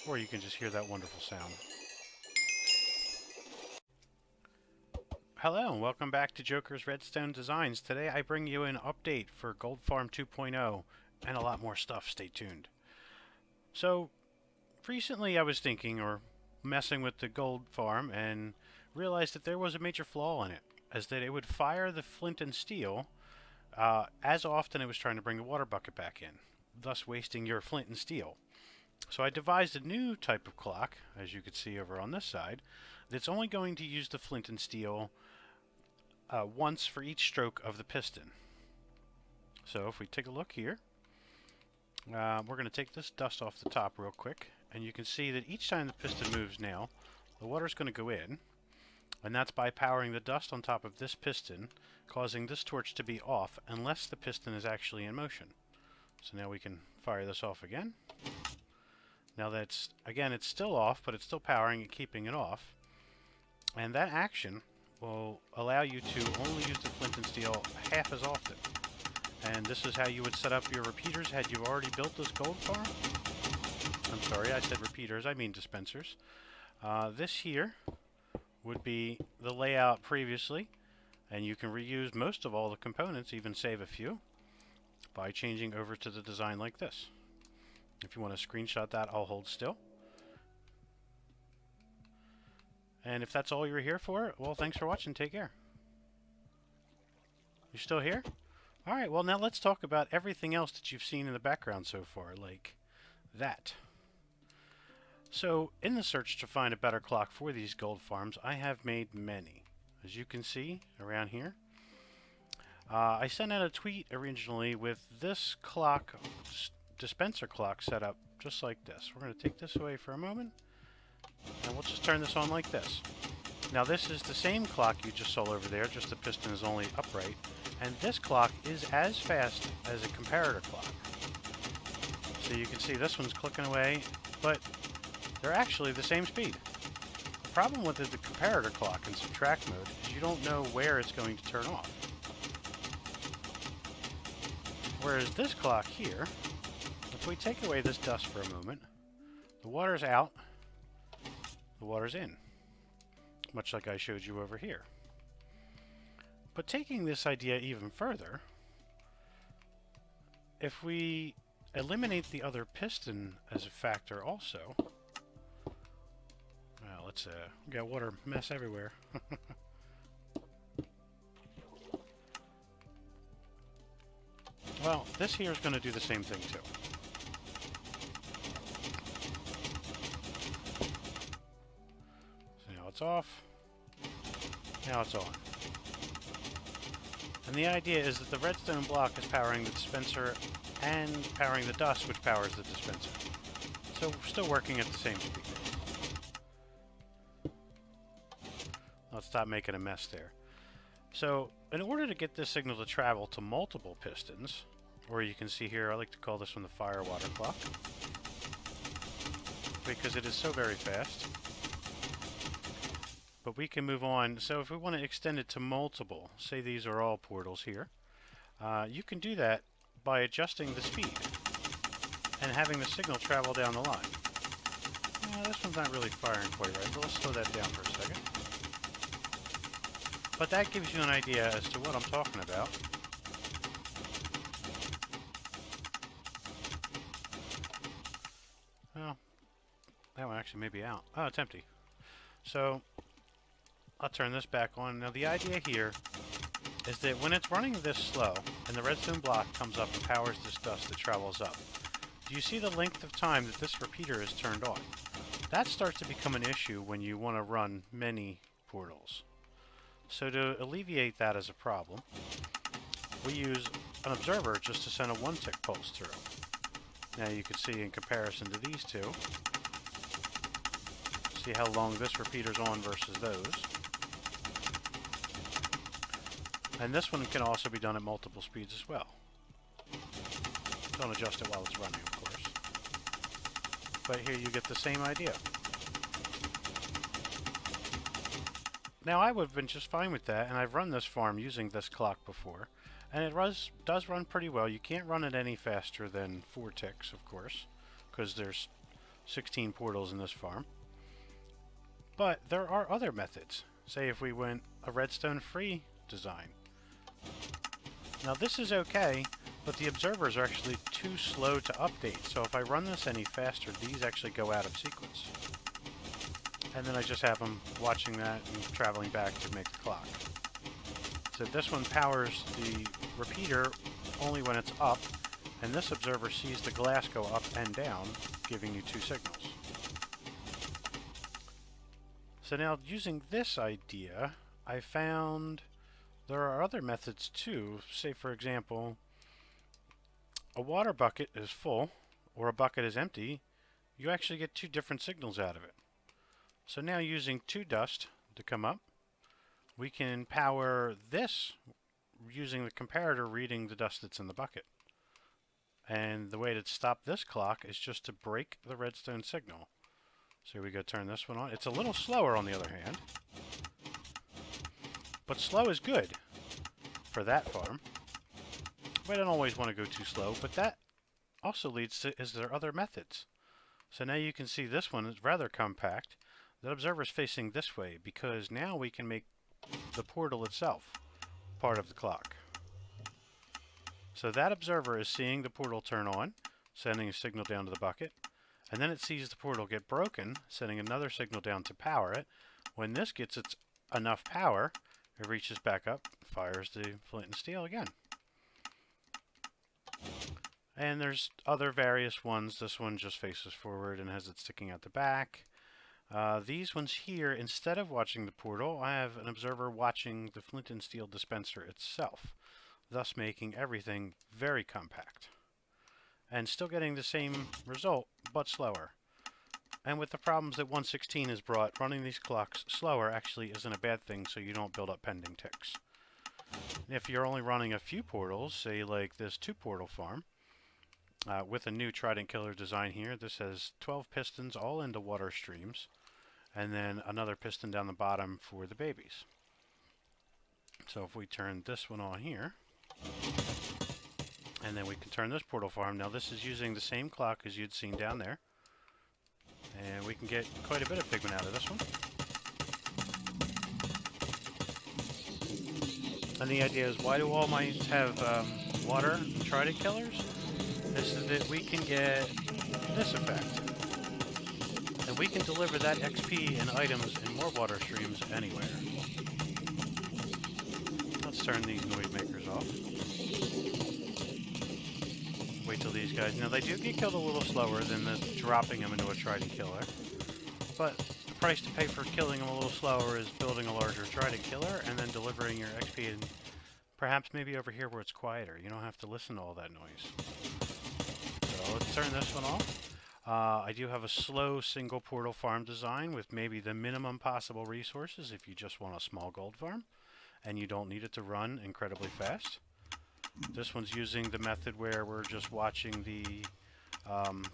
or you can just hear that wonderful sound. Hello and welcome back to Joker's Redstone Designs. Today I bring you an update for Gold Farm 2.0 and a lot more stuff. Stay tuned. So, recently I was thinking or messing with the gold farm and realized that there was a major flaw in it, as that it would fire the flint and steel as often it was trying to bring the water bucket back in, thus wasting your flint and steel. So I devised a new type of clock, as you can see over on this side, that's only going to use the flint and steel once for each stroke of the piston. So if we take a look here, we're going to take this dust off the top real quick, and you can see that each time the piston moves now, the water's going to go in, and that's by powering the dust on top of this piston, causing this torch to be off unless the piston is actually in motion. So now we can fire this off again. Now that's, again, it's still off, but it's still powering it, keeping it off. And that action will allow you to only use the flint and steel half as often. And this is how you would set up your repeaters had you already built this gold farm. I'm sorry, I said repeaters, I mean dispensers. This here would be the layout previously, and you can reuse most of all the components, even save a few, by changing over to the design like this. If you want to screenshot that, I'll hold still. And if that's all you're here for, well, thanks for watching. Take care. You still here? Alright, well now let's talk about everything else that you've seen in the background so far, like that. So, in the search to find a better clock for these gold farms, I have made many. As you can see around here, I sent out a tweet originally with this clock, dispenser clock set up just like this. We're going to take this away for a moment, and we'll just turn this on like this. Now this is the same clock you just saw over there, just the piston is only upright, and this clock is as fast as a comparator clock. So you can see this one's clicking away, but they're actually the same speed. The problem with the comparator clock in subtract mode is you don't know where it's going to turn off. Whereas this clock here, if we take away this dust for a moment, the water's out, the water's in, much like I showed you over here. But taking this idea even further, if we eliminate the other piston as a factor also, well, let's we got water mess everywhere. Well, this here is going to do the same thing too. So now it's off. Now it's on. And the idea is that the redstone block is powering the dispenser and powering the dust, which powers the dispenser. So we're still working at the same speed. Let's stop making a mess there. So, in order to get this signal to travel to multiple pistons, or you can see here, I like to call this one the fire water clock, because it is so very fast. But we can move on. So if we want to extend it to multiple, say these are all portals here, you can do that by adjusting the speed and having the signal travel down the line. This one's not really firing quite right, but let's slow that down for a second. But that gives you an idea as to what I'm talking about. Well, that one actually may be out. Oh, it's empty. So, I'll turn this back on. Now the idea here is that when it's running this slow, and the redstone block comes up and powers this dust that travels up, do you see the length of time that this repeater is turned on? That starts to become an issue when you want to run many portals. So to alleviate that as a problem, we use an observer just to send a 1-tick pulse through. Now you can see in comparison to these two, see how long this repeater's on versus those. And this one can also be done at multiple speeds as well. Don't adjust it while it's running, of course. But here you get the same idea. Now I would have been just fine with that, and I've run this farm using this clock before, and it does run pretty well. You can't run it any faster than 4 ticks, of course, because there's 16 portals in this farm. But there are other methods. Say if we went a redstone-free design. Now this is okay, but the observers are actually too slow to update. So if I run this any faster, these actually go out of sequence. And then I just have them watching that and traveling back to make the clock. So this one powers the repeater only when it's up, and this observer sees the glass go up and down, giving you two signals. So now, using this idea, I found there are other methods too. Say, for example, a water bucket is full, or a bucket is empty. You actually get two different signals out of it. So now, using 2 dust to come up, we can power this using the comparator reading the dust that's in the bucket. And the way to stop this clock is just to break the redstone signal. So we go turn this one on. It's a little slower on the other hand. But slow is good for that farm. We don't always want to go too slow, but that also leads to, is there other methods? So now you can see this one is rather compact. The observer is facing this way because now we can make the portal itself part of the clock. So that observer is seeing the portal turn on, sending a signal down to the bucket. And then it sees the portal get broken, sending another signal down to power it. When this gets its enough power, it reaches back up, fires the flint and steel again. And there's other various ones. This one just faces forward and has it sticking out the back. These ones here, instead of watching the portal, I have an observer watching the flint and steel dispenser itself, thus making everything very compact. And still getting the same result, but slower. And with the problems that 1.16 has brought, running these clocks slower actually isn't a bad thing, so you don't build up pending ticks. If you're only running a few portals, say like this 2-portal farm, with a new Trident Killer design here, this has 12 pistons all into water streams, and then another piston down the bottom for the babies. So if we turn this one on here, and then we can turn this portal farm. Now this is using the same clock as you'd seen down there. And we can get quite a bit of pigment out of this one. And the idea is, why do all mines have water Trident Killers? This is that we can get this effect. And we can deliver that XP and items in more water streams anywhere. Let's turn these noise makers off. Wait till these guys. Now they do get killed a little slower than the dropping them into a Trident Killer, but the price to pay for killing them a little slower is building a larger Trident Killer and then delivering your XP, and perhaps maybe over here where it's quieter. You don't have to listen to all that noise. So let's turn this one off. I do have a slow single portal farm design with maybe the minimum possible resources if you just want a small gold farm and you don't need it to run incredibly fast. This one's using the method where we're just watching the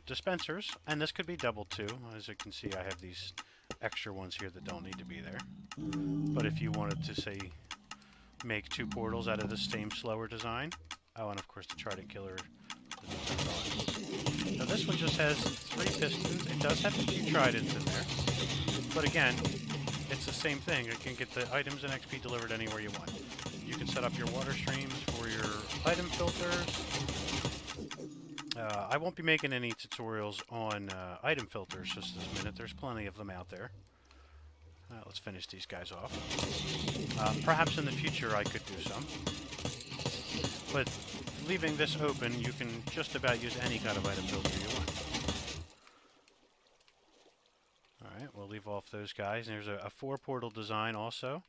dispensers, and this could be double too. As you can see, I have these extra ones here that don't need to be there. But if you wanted to, say, make 2 portals out of the same slower design, oh, and of course the Trident Killer. Now this one just has 3 pistons. It does have a few tridents in there, but again, it's the same thing. It can get the items and XP delivered anywhere you want. You can set up your water streams for your item filters. I won't be making any tutorials on item filters just this minute. There's plenty of them out there. Let's finish these guys off. Perhaps in the future I could do some. But leaving this open, you can just about use any kind of item filter you want. Alright, we'll leave off those guys. And there's a 4-portal design also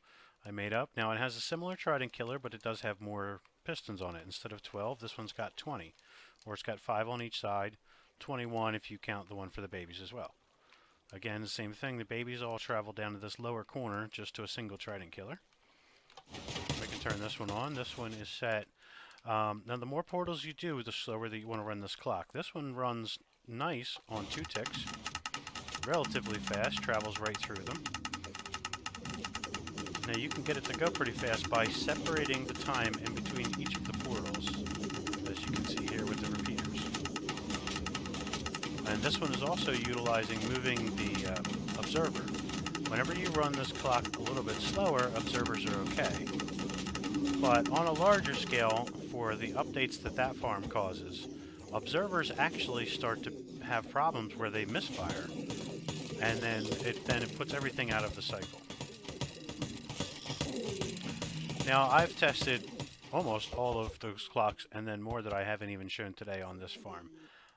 I made up. Now it has a similar Trident Killer, but it does have more pistons on it. Instead of 12, this one's got 20. Or it's got 5 on each side, 21 if you count the one for the babies as well. Again, the same thing. The babies all travel down to this lower corner just to a single Trident Killer. We can turn this one on. This one is set. Now the more portals you do, the slower that you want to run this clock. This one runs nice on 2 ticks. Relatively fast, travels right through them. Now you can get it to go pretty fast by separating the time in between each of the portals, as you can see here with the repeaters. And And this one is also utilizing moving the observer. Whenever you run this clock a little bit slower, observers are okay. But on a larger scale, for the updates that farm causes, observers actually start to have problems where they misfire, and then it puts everything out of the cycle. Now, I've tested almost all of those clocks, and then more that I haven't even shown today on this farm.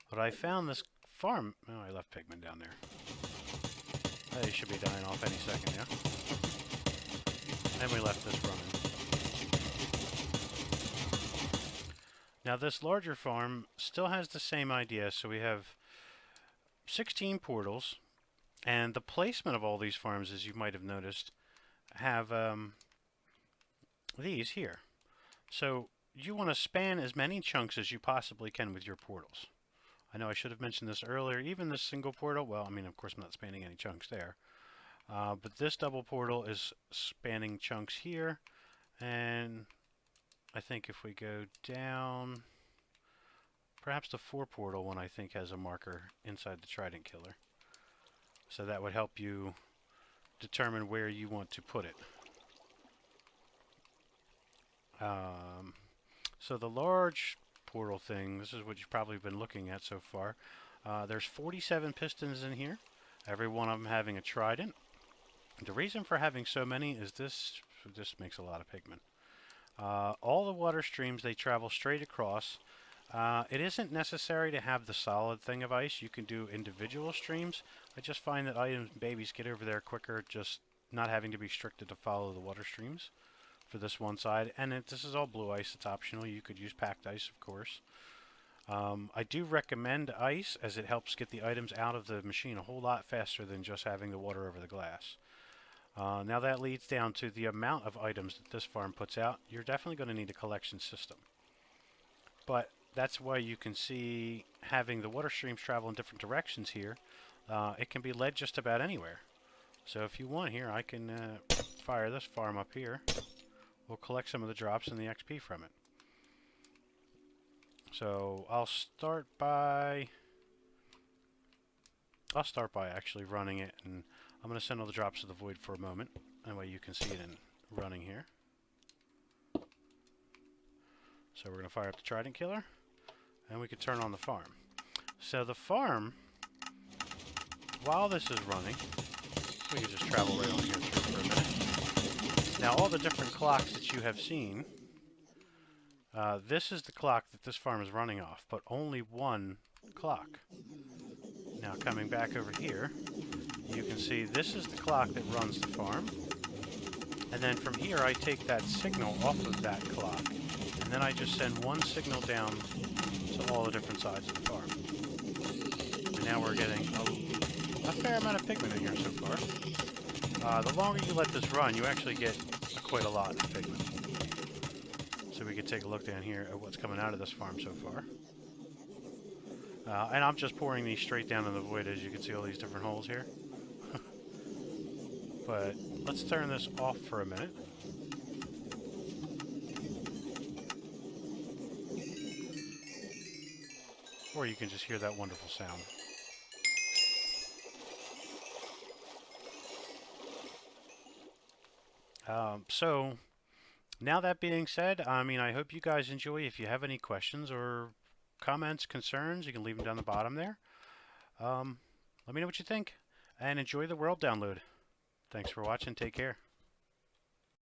But I found this farm... Oh, I left Pigman down there. He should be dying off any second, yeah? And we left this running. Now, this larger farm still has the same idea, so we have 16 portals, and the placement of all these farms, as you might have noticed, have these here. So you want to span as many chunks as you possibly can with your portals. I know I should have mentioned this earlier. Even this single portal, well, I mean, of course I'm not spanning any chunks there. But this double portal is spanning chunks here. And I think if we go down, perhaps the 4 portal one I think has a marker inside the Trident Killer. So that would help you determine where you want to put it. So the large portal thing, this is what you've probably been looking at so far. There's 47 pistons in here, every one of them having a trident. The reason for having so many is this makes a lot of pigment. All the water streams, they travel straight across. It isn't necessary to have the solid thing of ice. You can do individual streams. I just find that items and babies get over there quicker, just not having to be restricted to follow the water streams for this one side. And this is all blue ice. It's optional. You could use packed ice, of course. I do recommend ice, as it helps get the items out of the machine a whole lot faster than just having the water over the glass. Now that leads down to the amount of items that this farm puts out. You're definitely going to need a collection system. But that's why you can see having the water streams travel in different directions here. It can be led just about anywhere. So if you want here, I can fire this farm up here. We'll collect some of the drops and the XP from it. So I'll start by actually running it, and I'm going to send all the drops to the void for a moment. That way you can see it in running here. So we're going to fire up the Trident Killer, and we can turn on the farm. So the farm, while this is running, we can just travel right on here through for a minute. Now all the different clocks that you have seen, this is the clock that this farm is running off, but only one clock. Now coming back over here, you can see this is the clock that runs the farm. And then from here I take that signal off of that clock, and then I just send one signal down to all the different sides of the farm. And now we're getting a fair amount of pigment in here so far. The longer you let this run, you actually get quite a lot of pigment. So we can take a look down here at what's coming out of this farm so far. And I'm just pouring these straight down in the void, as you can see all these different holes here. But let's turn this off for a minute. Or you can just hear that wonderful sound. So, now that being said, I mean, I hope you guys enjoy. If you have any questions or comments, concerns, you can leave them down the bottom there. Let me know what you think, and enjoy the world download. Thanks for watching. Take care.